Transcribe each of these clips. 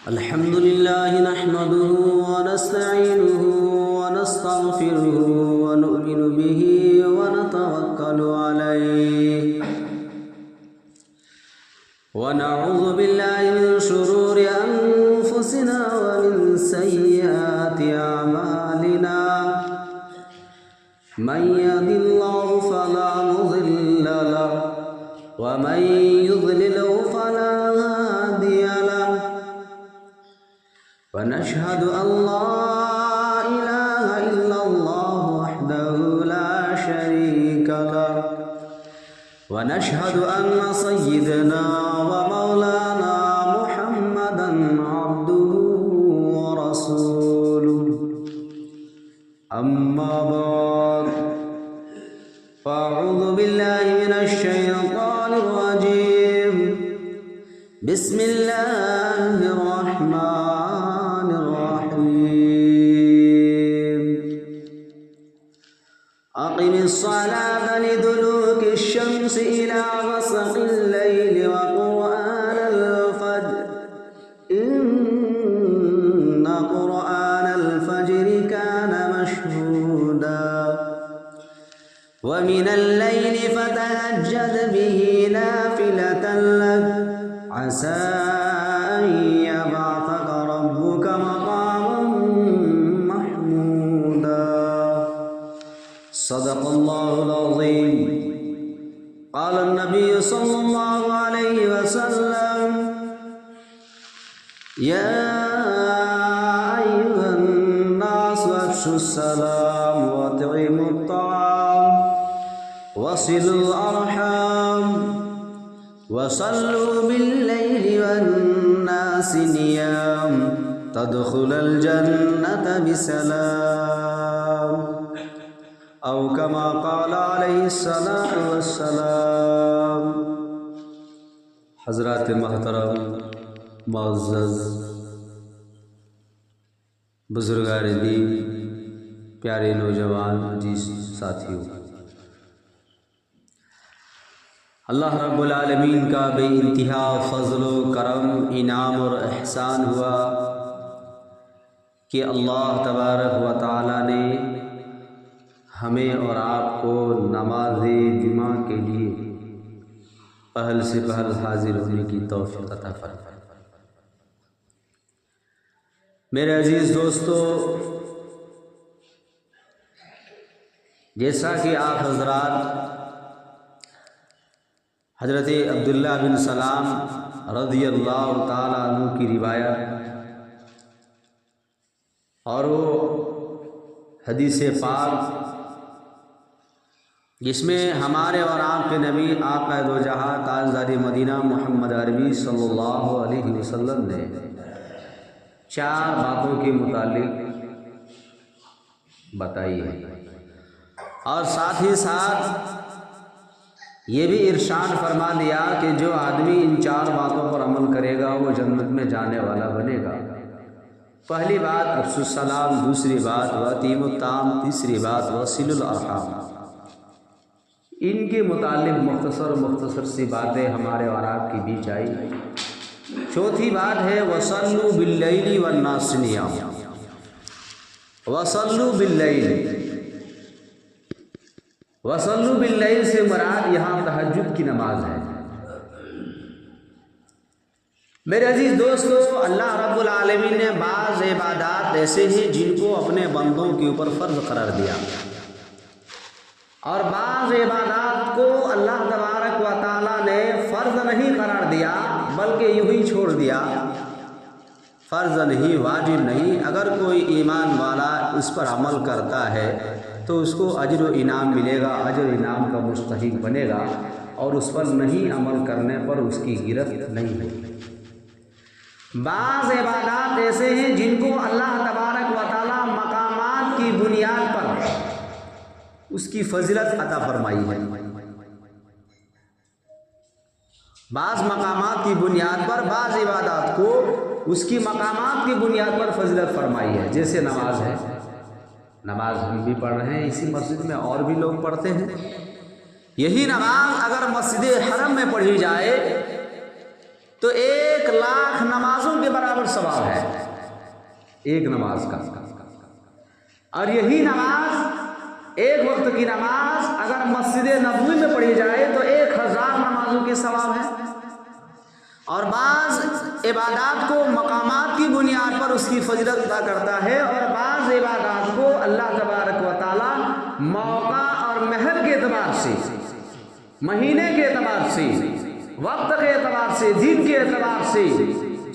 الحمد لله نحمده ونستعينه ونستغفره ونؤمن به ونتوكل عليه ونعوذ بالله من شرور أنفسنا ومن سيئات أعمالنا من يهد الله فلا مضل له ومن يضلل فلا هادي له ونشهد أن لا إله إلا الله وحده لا شريك له ونشهد أن سيدنا ومولانا محمدا عبده ورسوله أما بعد فأعوذ بالله من الشيطان الرجيم بسم الله الرحمن الرحيم أقم الصلاة لدلوك الشمس إلى غسق الليل وقرآن الفجر إن قرآن الفجر كان مشهودا ومن الليل فتهجد به نافلة لك عسى أن يبعثك ربك مقاما محمودا صدق الله العظيم قال النبي صلى الله عليه وسلم يا أيها الناس أفشوا السلام وأطعموا الطعام وصلوا الأرحام وصلوا بالليل والناس نيام تدخل الجنة بسلام أو كما قال عليه الصلاة والسلام۔ حضرات محترم، معزز بزرگان دین، پیارے نوجوان جی ساتھیوں، اللہ رب العالمین کا بے انتہا فضل و کرم، انعام اور احسان ہوا کہ اللہ تبارک و تعالی نے ہمیں اور آپ کو نماز جمعہ کے لیے پہل سے پہل حاضر ہونے کی توفیق عطا فرمائے۔ میرے عزیز دوستو، جیسا کہ آپ حضرات حضرت عبداللہ بن سلام رضی اللہ تعالیٰ عنہ کی روایت اور وہ حدیث پاک جس میں ہمارے اور آپ کے نبی آقا دو جہاں تاجدار مدینہ محمد عربی صلی اللہ علیہ وسلم نے 4 باتوں کے متعلق بتائی ہے، اور ساتھ ہی ساتھ یہ بھی ارشاد فرما دیا کہ جو آدمی ان 4 باتوں پر عمل کرے گا وہ جنت میں جانے والا بنے گا۔ پہلی بات افشوا السلام، دوسری بات وأطیعوا الطعام، تیسری بات وصلوا الارحام۔ ان کے متعلق مختصر سی باتیں ہمارے اور آپ کے بیچ آئی۔ چوتھی بات ہے وصلوا باللیل والناس نیام۔ وصلوا باللیل، وصلوا باللیل سے مراد یہاں تہجد کی نماز ہے۔ میرے عزیز دوستو، اللہ رب العالمین نے بعض عبادات ایسے ہیں جن کو اپنے بندوں کے اوپر فرض قرار دیا، اور بعض عبادات کو اللہ تبارک و تعالیٰ نے فرض نہیں قرار دیا بلکہ یوں ہی چھوڑ دیا، فرض نہیں، واجب نہیں۔ اگر کوئی ایمان والا اس پر عمل کرتا ہے تو اس کو اجر و انعام ملے گا، اجر و انعام کا مستحق بنے گا، اور اس پر نہیں عمل کرنے پر اس کی گرفت نہیں ہوگی۔ بعض عبادات ایسے ہیں جن کو اللہ تبارک و تعالیٰ مقامات کی بنیاد پر اس کی فضیلت عطا فرمائی ہے۔ بعض مقامات کی بنیاد پر بعض عبادات کو اس کی مقامات کی بنیاد پر فضیلت فرمائی ہے، جیسے نماز ہے۔ نماز ہم بھی پڑھ رہے ہیں اسی مسجد میں، اور بھی لوگ پڑھتے ہیں۔ یہی نماز اگر مسجد حرم میں پڑھی جائے تو 1,00,000 نمازوں کے برابر ثواب ہے ایک نماز کا. اور یہی نماز، ایک وقت کی نماز اگر مسجد نبوی میں پڑھی جائے تو 1,000 نمازوں کے ثواب ہے. اور بعض عبادات کو مقامات کی بنیاد پر اس کی فضیلت ادا کرتا ہے، اور بعض عبادات کو اللہ تبارک و تعالی موقع اور محل کے اعتبار سے، مہینے کے اعتبار سے، وقت کے اعتبار سے، دن کے اعتبار سے،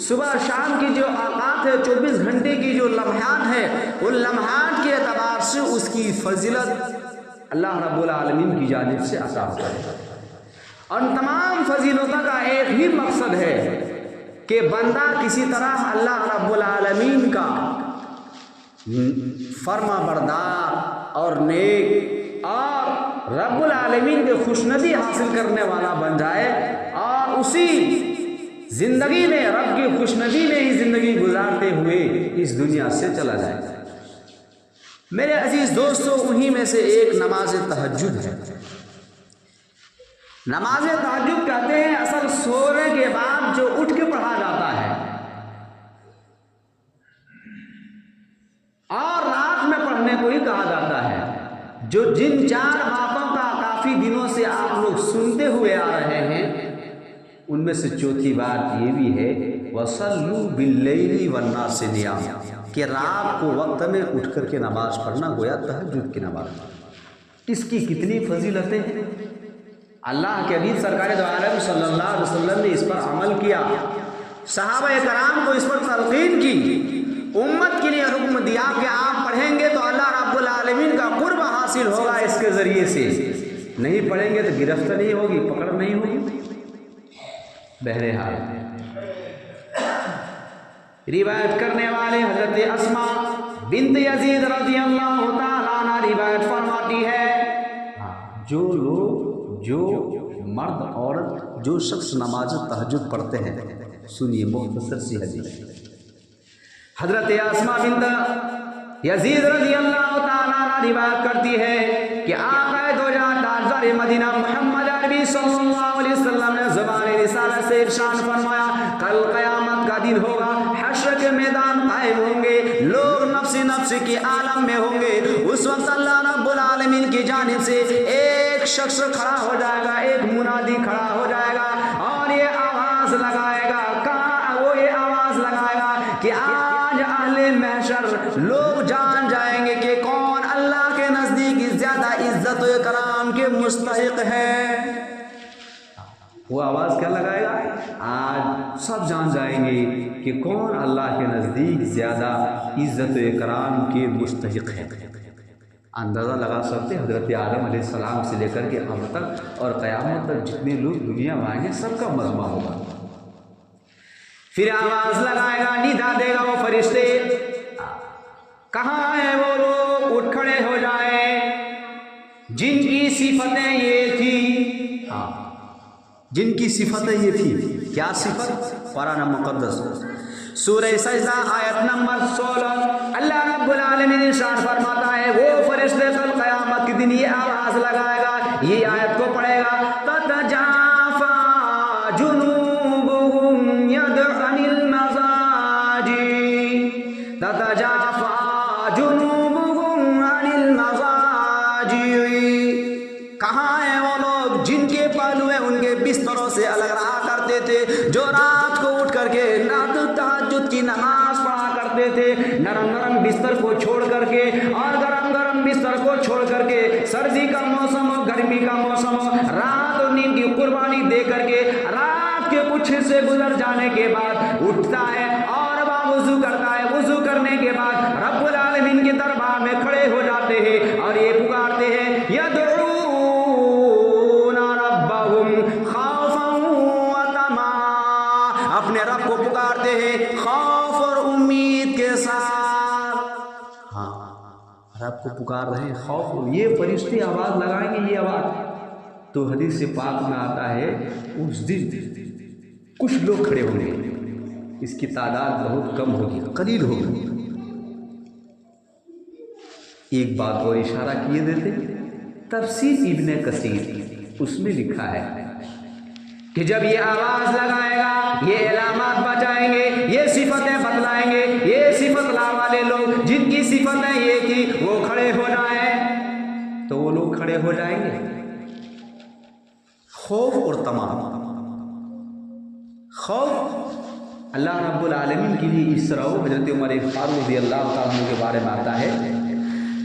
صبح شام کی جو اوقات ہے، 24 گھنٹے کی جو لمحات ہے، ان لمحات کے اعتبار سے اس کی فضیلت اللہ رب العالمین کی جانب سے عطا ہوتا ہے. اور تمام فضیلتوں کا ایک ہی مقصد ہے کہ بندہ کسی طرح اللہ رب العالمین کا فرما بردار اور نیک اور رب العالمین کے خوشنودی حاصل کرنے والا بن جائے، اور اسی زندگی میں رب کی خوشنودی میں ہی زندگی گزارتے ہوئے اس دنیا سے چلا جائے. میرے عزیز دوستو، انہی میں سے ایک نماز تہجد ہے. نماز تہجد کہتے ہیں اصل سونے کے بعد جو اٹھ کے پڑھا جاتا ہے، اور رات میں پڑھنے کو ہی کہا جاتا ہے. جو جن 4 باتوں کا کافی دنوں سے آپ لوگ سنتے ہوئے آ رہے ہیں، ان میں سے چوتھی بات یہ بھی ہے وَصَلُّوا بِاللَّيْلِ وَالنَّاسِ نِيَامٌ، کہ رات کو وقت میں اٹھ کر کے نماز پڑھنا گویا تہجد کی نماز. اس کی کتنی فضیلتیں ہیں. اللہ کے حبیب سرکار دو عالم صلی اللہ علیہ وسلم نے اس پر عمل کیا، صحابہ کرام کو اس پر تلقین کی، امت کے لیے حکم دیا کہ آپ پڑھیں گے تو اللہ رب العالمین کا قرب حاصل ہوگا اس کے ذریعے سے، نہیں پڑھیں گے تو گرفت نہیں ہوگی، پکڑ نہیں ہوگی. بہرحال روایت کرنے والے حضرت اسماء بنت یزید رضی اللہ تعالیٰ عنہ روایت فرماتی ہے، جو مرد عورت جو شخص نماز تہجد پڑھتے ہیں، سنیے مختصر سی حدیث. حضرت اسماء بنت یزید رضی اللہ تعالیٰ عنہ روایت کرتی ہے کہ آقا دو جہاں تاجدار مدینہ محمد عربی صلی اللہ علیہ وسلم نے زبان رسالت سے ارشاد فرمایا، کل قیامت کا دن ہوگا، حشر کے میدان قائم ہوں گے، لوگ نفس نفس کی عالم میں ہوں گے. اس وقت اللہ رب العالمین کی جانب سے ایک شخص کھڑا ہو جائے گا، ایک منادی کھڑا ہو جائے گا، اور یہ آواز لگائے گا، وہ یہ آواز لگائے گا کہ آج اہل محشر لوگ جان جائیں گے کہ کون اللہ کے نزدیک زیادہ عزت و اکرام کے مستحق ہے. وہ آواز کیا لگائے گا؟ آج سب جان جائیں گے کہ کون اللہ کے نزدیک زیادہ عزت و اکرام کے مستحق ہے. اندازہ لگا سکتے حضرت آدم علیہ السلام سے لے کر کے اب تک اور قیامت تک جتنے لوگ دنیا میں آئیں گے سب کا مجمع ہوگا. پھر آواز لگائے گا، ندا دے گا وہ فرشتے، کہاں ہیں وہ لوگ؟ اٹھ کھڑے ہو جائیں جن کی صفتیں یہ تھی. جن کی صفتیں یہ تھی، کیا صفت؟ قرآن مقدس سورہ سجدہ آیت نمبر 16 اللہ رب العالمین ارشاد فرماتا ہے، وہ فرشتے کل قیامت کے دن یہ آواز لگائے گا، یہ آیت کو پڑھے گا، تتجافا جنوبهم عن المضاجع، تتجافا جنوبهم عن المضاجع. کہاں ہیں وہ لوگ جن کے پہلو ان کے بستروں سے الگ رہا کرتے تھے، جو رات کو اٹھ کر کے تہجد کی نماز پڑھا کرتے تھے، نرم نرم بستر کو چھوڑ کر کے اور گرم گرم بستر کو چھوڑ کر کے، سردی کا موسم ہو گرمی کا موسم ہو، رات اور نیند کی قربانی دے کر کے رات کے کچھ حصے گزر جانے کے بعد اٹھتا ہے اور وضو کرتا ہے. وضو کرنے کے بعد رب العالمین کے دربار میں کھڑے ہو جاتے ہیں اور یہ پکارتے ہیں، یدعون ربهم خوفا وطمعا، اپنے رب کو پکارتے ہیں خوف اور امید کے ساتھ. ہاں، رب کو پکار رہے ہیں خوف. یہ فرشتے آواز لگائیں گے، یہ آواز تو حدیث پاک میں آتا ہے اس دن کچھ لوگ کھڑے ہوں گے، اس کی تعداد بہت کم ہوگی، قلیل ہوگی. ایک بات اور اشارہ کیے دیتے، تفسیر ابن کثیر اس میں لکھا ہے کہ جب یہ آواز لگائے گا یہ علامات بتائیں گے یہ صفتیں بتلائیں گے یہ صفت لا والے لوگ جن کی صفت ہے یہ کہ وہ کھڑے ہو جائیں تو وہ لوگ کھڑے ہو جائیں گے. خوف اور تمام خوف اللہ رب العالمین کے لیے اس طرح حضرت عمر فاروق رضی اللہ تعالیٰ عنہ کے بارے میں آتا ہے.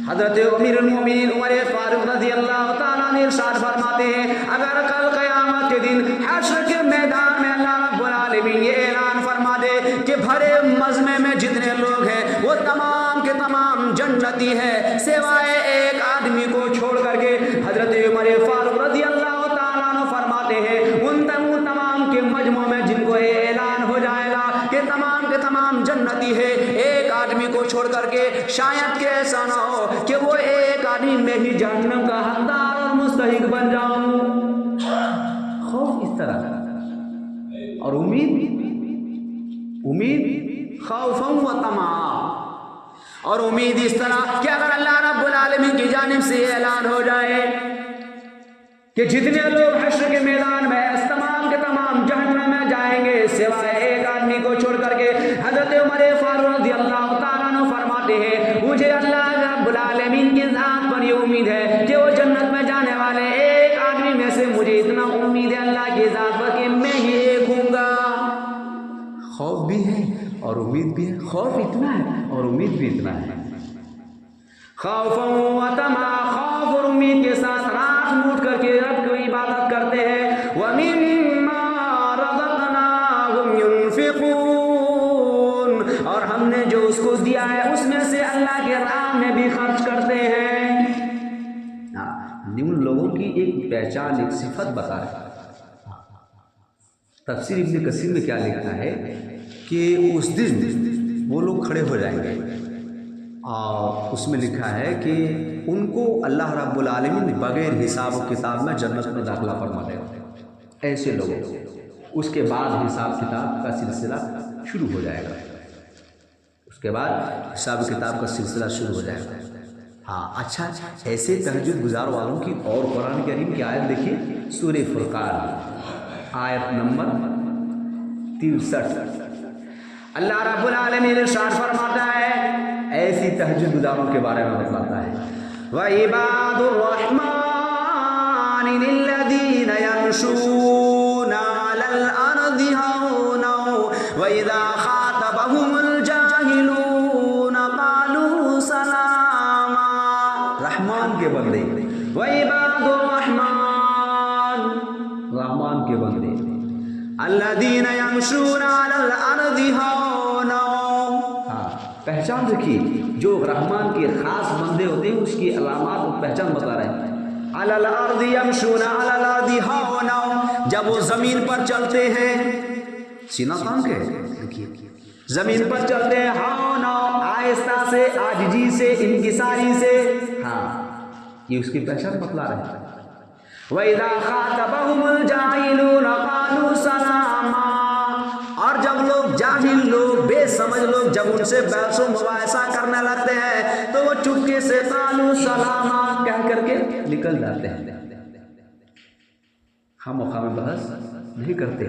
حضرت امیر المومنین عمر فاروق رضی اللہ تعالیٰ عنہ ارشاد فرماتے ہیں اگر کل قیامت کے دن حشر کے میدان میں اللہ رب العالمین یہ اعلان فرما دے کہ بھرے مجمع میں جتنے لوگ ہیں وہ تمام کے تمام جنتی ہیں سوائے ایک آدمی کو چھوڑ کر کے, حضرت عمر فاروق رضی اللہ تعالیٰ عنہ فرماتے ہیں ان تمام کے مجمع میں جن کو یہ اعلان ہو جائے گا کہ تمام کے تمام جنتی ہے ایک آدمی کو چھوڑ کر کے شاید کہ ایسا نہ ہو کہ وہ ایک آدمی میں ہی جہنم کا حقدار اور مستحق بن جاؤں. خوف اس طرح اور امید خوفا و طمعا اور امید اس طرح کہ اگر اللہ رب العالمین کی جانب سے اعلان ہو جائے کہ جتنے لوگ حشر کے میدان میں تمام کے تمام جہنم میں جائیں گے سوائے ایک آدمی کو چھوڑ کر کے, حضرت عمر فاروق رضی اللہ تعالیٰ عنہ فرماتے ہیں مجھے اللہ رب العالمین کی ذات پر یہ امید ہے کہ وہ جنت میں جانے والے ایک آدمی میں سے مجھے اتنا امید ہے اللہ کی ذات پر کہ میں ہی ایک ہوں گا. خوف بھی ہے اور امید بھی ہے. خوف اتنا ہے اور امید بھی اتنا ہے. خوف و طمع خوف اور امید کے ساتھ رات میں اٹھ کر کے رب کی عبادت کرتے ہیں. وَمِمَّا رَزَقْنَاهُمْ يُنْفِقُونَ اور ہم نے جو اس کو دیا ہے اس میں سے اللہ کے راہ میں بھی خرچ کرتے ہیں. ان لوگوں کی ایک پہچان ایک صفت بتا رہا ہے. تفسیر ابن کثیر میں کیا لکھا ہے کہ اس دن وہ لوگ کھڑے ہو جائیں گے اور اس میں لکھا ہے کہ ان کو اللہ رب العالمین بغیر حساب و کتاب میں جنت میں داخلہ فرما دے گا. ایسے لوگوں اس کے بعد حساب کتاب کا سلسلہ شروع ہو جائے گا. اس کے بعد حساب کتاب کا سلسلہ شروع ہو جائے گا. ہاں اچھا ایسے تہجد گزار والوں کی اور قرآن کریم کی آیت دیکھیے سورہ فرقان آیت نمبر 63. اللہ رب العالمین ارشاد فرماتا ہے ایسی تہجد گزاروں کے بارے میں بتلاتا ہے وَعِبَادُ الرَّحْمَنِ الَّذِينَ يَمْشُونَ عَلَى الْأَرْضِ هَوْنًا وَإِذَا خَاطَبَهُمُ الْجَاهِلُونَ قَالُوا سَلَامًا. رحمان کے بندے وَعِبَادُ الرَّحْمَنِ رحمان کے بندے الَّذِينَ يَمْشُونَ عَلَى الْأَرْضِ هَوْنًا. پہچان رکھیے جو رحمان کے خاص بندے ہوتے ہیں اس کی علامات اور پہچان بتا رہے ہیں. عَلَى الْأَرْضِ يَمْشُونَ عَلَى الْأَرْضِ هَوْنًا جب وہ زمین پر چلتے ہیں سینہ تان کے دیکھیے زمین پر چلتے ہیں ہاؤنا آہستہ سے عاجزی سے انکساری سے. ہاں یہ اس کی پہچان بتلا رہے ہیں. وَإِذَا خَاطَبَهُمُ الْجَاهِلُونَ قَالُوا سَلَامًا اور جب لوگ جاہل لوگ بے سمجھ لوگ جب ان سے بحث و مباحثہ کرنے لگتے ہیں تو وہ چپکے سے قالوا سلاما کہہ کر کے نکل جاتے ہیں. ہم خواہ بحث نہیں کرتے.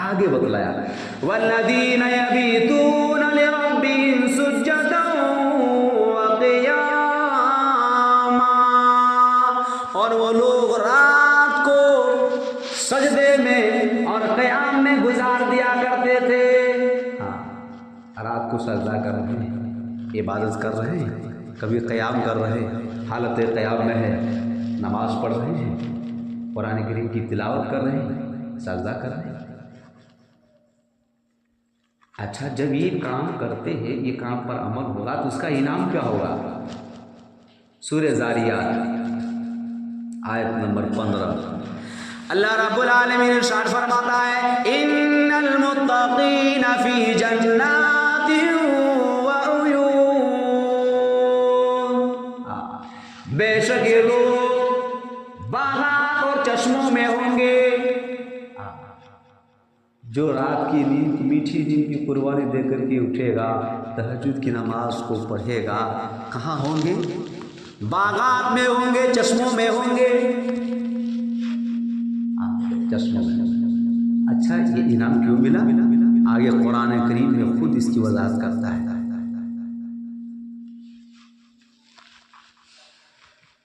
آگے بتلایا وَالَّذِينَ يَبِيتُونَ لِرَبِّهِمْ سُجَّدًا وَقِيَامًا اور وہ لوگ رات کو سجدے میں اور قیام میں گزار دیا کرتے تھے. ہاں رات کو سجدہ کر رہے ہیں عبادت کر رہے ہیں کبھی قیام کر رہے ہیں حالت قیام میں ہے نماز پڑھ رہے ہیں قرآن کریم کی تلاوت کر رہے ہیں سجدہ کر رہے ہیں. اچھا جب یہ کام کرتے ہیں یہ کام پر عمل ہوگا تو اس کا انعام کیا ہوگا. سورہ زاریات آیت نمبر 15 اللہ رب العالمین ارشاد فرماتا ہے ان المتقین فی جنات وعیون بے شک یہ لوگ باغات اور چشموں میں ہوں گے. جو رات کی نیند میٹھی نیند کی قربانی دے کر کے اٹھے گا تہجد کی نماز کو پڑھے گا کہاں ہوں گے باغات میں ہوں گے چشموں میں ہوں گے. چشموں میں اچھا یہ انعام کیوں ملا؟ آگے قرآن کریم میں خود اس کی وضاحت کرتا ہے.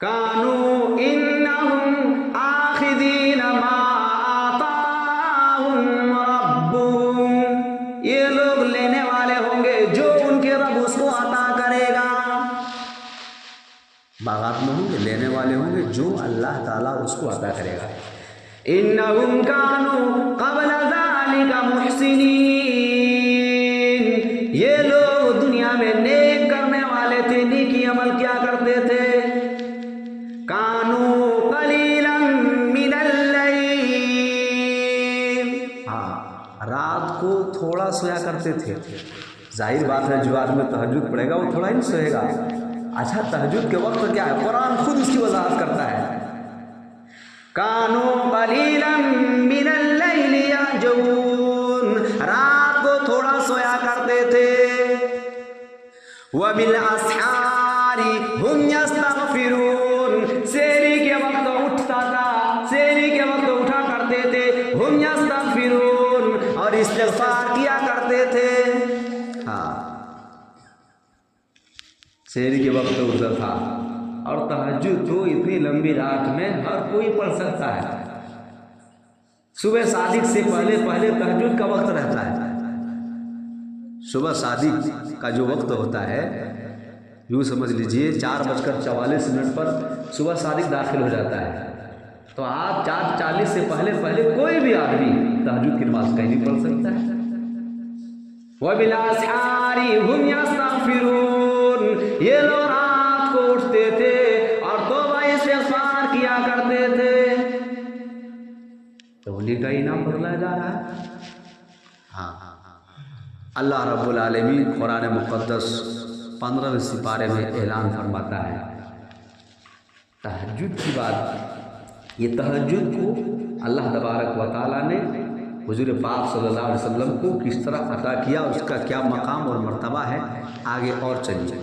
کانوا انہم آخذین ما آتاہم ربہم، یہ لوگ لینے والے ہوں گے جو ان کے رب اس کو عطا کرے گا. باغات میں ہوں گے، لینے والے ہوں گے جو اللہ تعالیٰ اس کو عطا کرے گا. انہم کانوا قبل ذالک محسنین، یہ لوگ دنیا میں نیک کرنے والے تھے، نیکی عمل کیا کرتے تھے. کانوا قلیلا من اللیل، رات کو تھوڑا سویا کرتے تھے. ظاہر بات ہے جو آدمی تہجد پڑھے گا وہ تھوڑا ہی سوئے گا. اچھا تہجد کے وقت کیا ہے؟ قرآن خود اس کی وضاحت کرتا ہے. کانوا قلیلا من اللیل یہجعون، رات کو تھوڑا سویا کرتے تھے. وبالاسحار ہم یستغفرون، سحری کے وقت اٹھتا تھا، سحری کے وقت اٹھا کرتے تھے. ہم یستغفرون، اور استغفار کیا کرتے تھے. ہاں سحری کے وقت اٹھتا تھا. اور تہجد تو اتنی لمبی رات میں ہر کوئی پڑھ سکتا ہے. صبح صادق سے پہلے پہلے تہجد کا وقت رہتا ہے. صبح صادق کا جو وقت ہوتا ہے یوں سمجھ لیجئے 4:44 پر صبح صادق داخل ہو جاتا ہے. تو آپ 4:40 سے پہلے پہلے کوئی بھی آدمی تہجد کی نماز کہیں نہیں پڑھ سکتا ہے. وبالاسحار ہم یستغفرون، یہ لوگ رات کو اٹھتے تھے اور توبہ استغفار کیا کرتے تھے. تو انہیں کا انعام بدلا جا رہا ہے. ہاں اللہ رب العالمین قرآن مقدس 15ویں سپارے میں اعلان فرماتا ہے تہجد کی بات. یہ تہجد کو اللہ تبارک و تعالیٰ نے حضور پاک صلی اللہ علیہ وسلم کو کس طرح عطا کیا، اس کا کیا مقام اور مرتبہ ہے. آگے اور چلیے.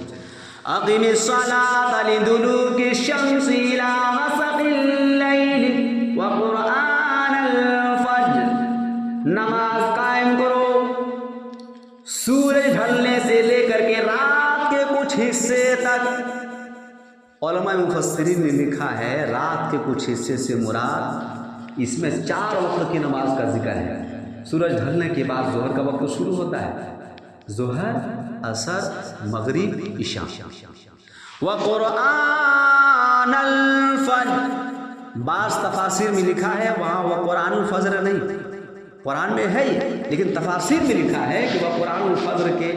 اقم الصلاۃ لدلوک الشمس الی غسق اللیل وقرآن الفجر، نماز قائم کرو سورج ڈھلنے سے لے کر کے رات کے کچھ حصے تک. علماء مفسرین نے لکھا ہے رات کے کچھ حصے سے مراد اس میں 4 وقت کی نماز کا ذکر ہے. سورج ڈھلنے کے بعد ظہر کا وقت شروع ہوتا ہے، ظہر، عصر، مغرب، عشاء. وقرآن الفجر، بعض تفاسیر میں لکھا ہے وہاں وقرآن الفجر نہیں، قرآن میں ہے لیکن تفاسیر میں لکھا ہے کہ وقرآن الفجر کے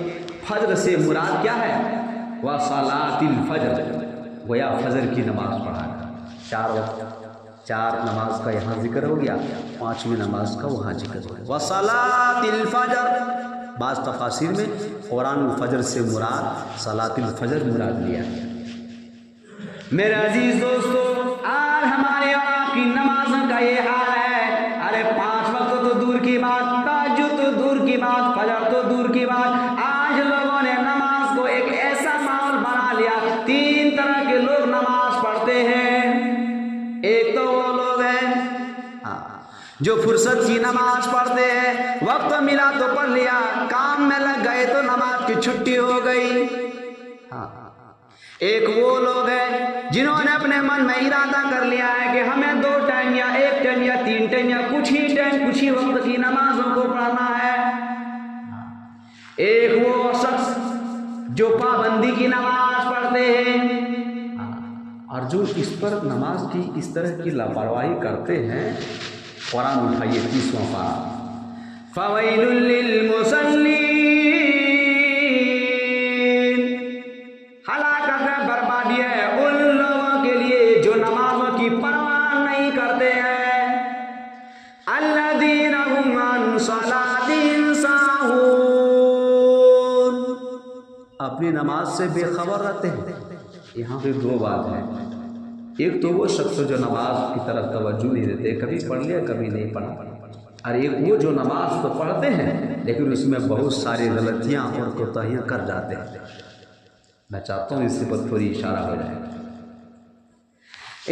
فجر سے مراد کیا ہے؟ وصلاۃ الفجر، گویا فجر کی نماز پڑھا. 4 وقت، 4 نماز کا یہاں ذکر ہو گیا، 5ویں نماز کا وہاں ذکر ہو گیا. وصلاۃ الفجر، بعض تفاسیر میں قرآن الفجر سے مراد صلاۃ الفجر مراد لیا گیا. میرے عزیز دوستو، آج ہمارے اور آپ کی نمازوں کا یہ حال ہے. ارے 5 وقت تو دور کی بات، تہجد تو دور کی بات، فجر تو دور کی بات، آج لوگوں نے نماز کو ایک ایسا ماحول بنا لیا. 3 طرح کے لوگ نماز پڑھتے ہیں. ایک تو وہ لوگ ہیں جو فرصت کی نماز پڑھتے ہیں، وقت ملا تو پڑھ لیا، کام میں لگ گئے تو نماز کی چھٹی ہو گئی. ایک وہ لوگ ہیں جنہوں نے اپنے من میں ارادہ کر لیا ہے کہ ہمیں 2 ٹائم یا 1 ٹائم یا 3 ٹائم یا کچھ ہی ٹائم کچھ ہی وقت کی نمازوں کو پڑھنا ہے. ایک وہ شخص جو پابندی کی نماز پڑھتے ہیں اور جو اس پر نماز کی اس طرح کی لاپرواہی کرتے ہیں. قرآن اٹھائیے 30واں پارہ. فویل للمصلین، ہلاکت ہے، بربادی ہے ان لوگوں کے لیے جو نمازوں کی پرواہ نہیں کرتے ہیں. الذین هم عن صلاتهم ساہون، اپنی نماز سے بے خبر رہتے ہیں. یہاں پہ 2 بات ہے. ایک تو وہ شخص جو نماز کی طرف توجہ نہیں دیتے، کبھی پڑھ لیا کبھی نہیں پڑھا. اور ایک وہ جو نماز تو پڑھتے ہیں لیکن اس میں بہت ساری غلطیاں اور کوتاہیاں کر جاتے ہیں. میں چاہتا ہوں اس سے پر تھوڑی اشارہ ہو جائے.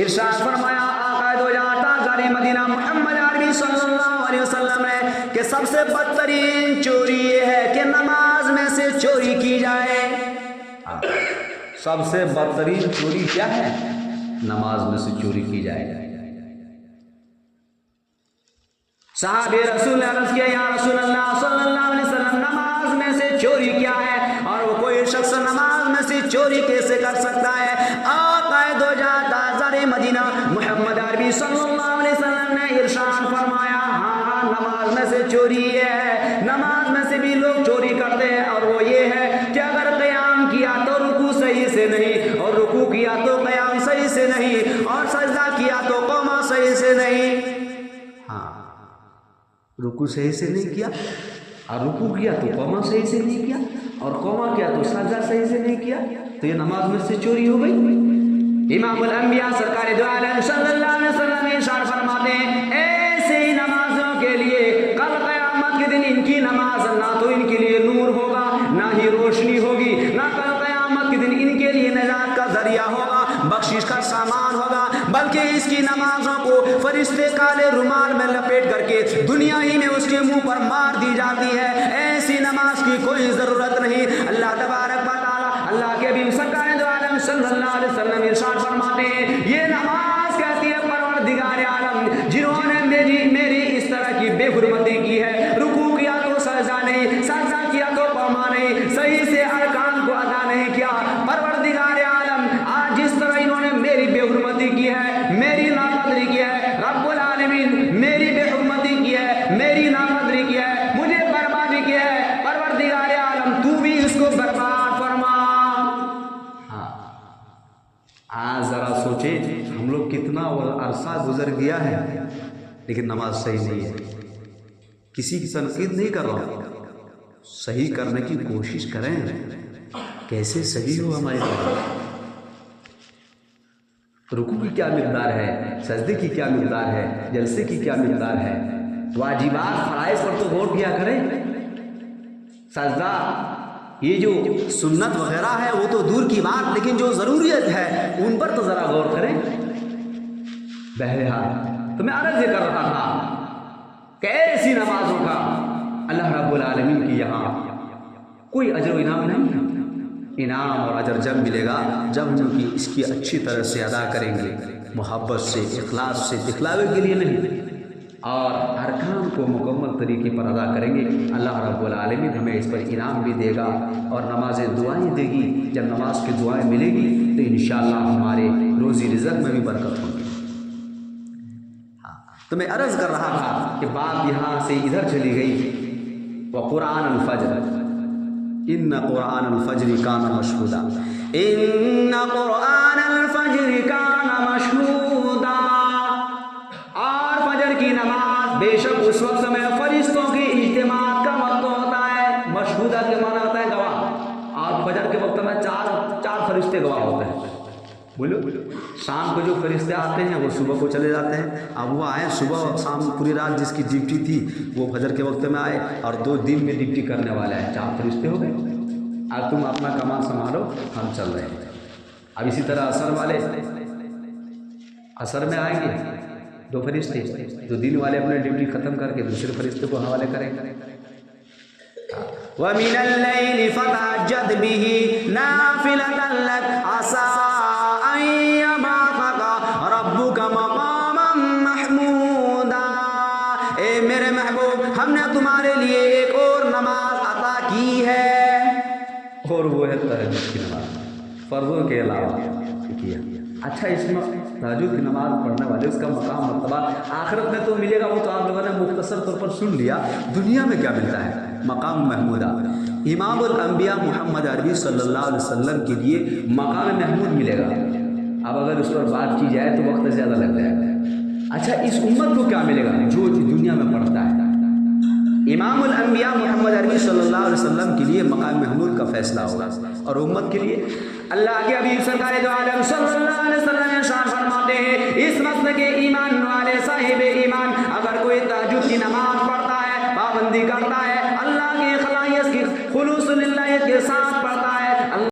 ارشاد فرمایا آقا دو جاتا تاجر مدینہ محمد عربی صلی اللہ علیہ وسلم نے کہ سب سے بدترین چوری یہ ہے کہ نماز میں سے چوری کی جائے. سب سے بدترین چوری کیا ہے؟ نماز میں سے چوری کی جائے. صحابہ رسول نے عرض کیا یا رسول اللہ صلی اللہ علیہ وسلم نماز میں سے چوری کیا ہے اور وہ کوئی شخص نماز میں سے چوری کیسے کر سکتا ہے؟ آقا دو جہاں تاجر مدینہ محمد عربی صلی اللہ علیہ وسلم نے ارشاد فرمایا ہاں نماز میں سے چوری یہ ہے. نماز میں سے بھی لوگ چوری کرتے ہیں اور وہ یہ ہے کہ اگر قیام کیا تو رکوع صحیح سے نہیں اور رکوع کیا تو قیام صحیح سے نہیں اور سجدہ کیا تو قوما صحیح سے نہیں. رکوع صحیح سے نہیں کیا اور رکوع کیا تو قوما صحیح سے نہیں کیا اور قوما کیا تو سجدہ صحیح سے نہیں کیا تو یہ نماز میں سے چوری ہو گئی. امام الانبیاء سرکار دو عالم صلی اللہ علیہ وسلم ارشاد فرماتے ہیں ایسی نمازوں کے لیے کل قیامت کے دن ان کی نماز نہ تو ان کے لیے نور ہوگا نہ ہی روشنی ہوگی، نہ کل قیامت کے دن ان کے لیے نجات کا ذریعہ ہوگا، بخشش کا سامان ہوگا، بلکہ اس کی نمازوں کو فرشتے کالے رومال میں لپیٹ کر کے دنیا ہی میں اس کے منہ پر مار دی جاتی ہے. ایسی نماز کی کوئی ضرورت نہیں. اللہ تبارک و تعالی اللہ کے حبیب سرکار دو عالم صلی اللہ علیہ وسلم ارشاد فرماتے ہیں یہ نماز کہتی ہے پروردگار عالم جنہوں نے میری اس طرح کی بے حرمتی کی ہے، رکوع کیا تو سجدہ نہیں، سجدہ کیا تو قوما نہیں، صحیح سے ارکان کو ادا نہیں کیا. پروردگار عالم آج جس طرح انہوں نے میری بے حرمتی کی ہے، میری نافرمانی کی ہے، رب العالمین میری بے حرمتی کی ہے، میری نافرمانی کی ہے، مجھے بربادی کی ہے، پروردگار عالم تو بھی اس کو برباد فرما. آج ذرا سوچے ہم لوگ کتنا عرصہ گزر گیا ہے لیکن نماز صحیح نہیں ہے. کسی کی تنقید نہیں کر رہا، صحیح کرنے کی کوشش کریں. کیسے صحیح ہو ہماری نماز؟ رکوع کی کیا مقدار ہے، سجدے کی کیا مقدار ہے، جلسے کی کیا مقدار ہے. واجبات فرائض پر تو غور کیا کریں. سجدہ یہ جو سنت وغیرہ ہے وہ تو دور کی بات، لیکن جو ضروریت ہے ان پر تو ذرا غور کریں. بہرحال تو میں عرض یہ کر رہا تھا کہ ایسی نمازوں کا اللہ رب العالمین کی یہاں کوئی اجر و انعام نہیں. انعام اور اجر جب ملے گا جب ہم اس کی اچھی طرح سے ادا کریں گے، محبت سے، اخلاص سے، دکھلاوے کے لیے نہیں، اور ارکان کو مکمل طریقے پر ادا کریں گے. اللہ رب العالمین ہمیں اس پر انعام بھی دے گا اور نمازیں دعائیں دے گی. جب نماز کی دعائیں ملے گی تو انشاءاللہ ہمارے روزی رزق میں بھی برکت ہوگی. تو میں عرض کر رہا تھا کہ بات یہاں سے ادھر چلی گئی. وقرآن الفجر ان قرآن الفجر کان مشہودا، ان قرآن الفجر کان مشہودا. اور فجر کی نماز بے شک اس وقت میں فرشتوں کی اجتماع کا وقت ہوتا ہے. مشہودہ کے معنی ہوتا ہے گواہ، اور فجر کے وقت میں چار فرشتے گواہ ہوتے ہیں. بولو شام کو جو فرشتے آتے ہیں وہ صبح کو چلے جاتے ہیں. اب وہ آئے صبح شام پوری رات جس کی ڈیوٹی تھی وہ فجر کے وقت میں آئے اور 2 دن میں ڈیوٹی کرنے والا ہے. 4 فرشتے ہو گئے. اب تم اپنا کام سنبھالو، ہم چل رہے ہیں. اب اسی طرح عصر والے عصر میں آئیں گے 2 فرشتے، جو دن والے اپنے ڈیوٹی ختم کر کے دوسرے فرشتے کو حوالے کریں گے. وَمِنَ اللَّيْلِ فَتَهَجَّدْ بِهِ نَافِلَةً لَكَ عَسَىٰ أَن يَبْعَثَكَ رَبُّكَ مَقَامًا مَحْمُودًا. اے میرے محبوب ہم نے تمہارے لیے ایک اور نماز عطا کی ہے، اور وہ ہے تہجد کی نماز، فرضوں کے علاوہ کیا. اچھا اس میں تہجد کی نماز پڑھنے والے اس کا مقام مرتبہ آخرت میں تو ملے گا، وہ تو آپ لوگوں نے مختصر طور پر سن لیا. دنیا میں کیا ملتا ہے؟ مقام محمودہ. امام الانبیاء محمد عربی صلی اللہ علیہ وسلم کے لیے مقام محمود ملے گا. اب اگر اس پر بات کی جائے تو وقت زیادہ لگ جائے گا. اچھا اس امت کو کیا ملے گا جو دنیا میں پڑھتا ہے؟ امام الانبیاء محمد عربی صلی اللہ علیہ وسلم کے لیے مقام محمود کا فیصلہ ہوگا، اور امت کے لیے اللہ کے حبیب سرکار دو عالم صلی اللہ علیہ وسلم ارشاد فرماتے ہیں اس مسلک کے ایمان والے صاحب ایمان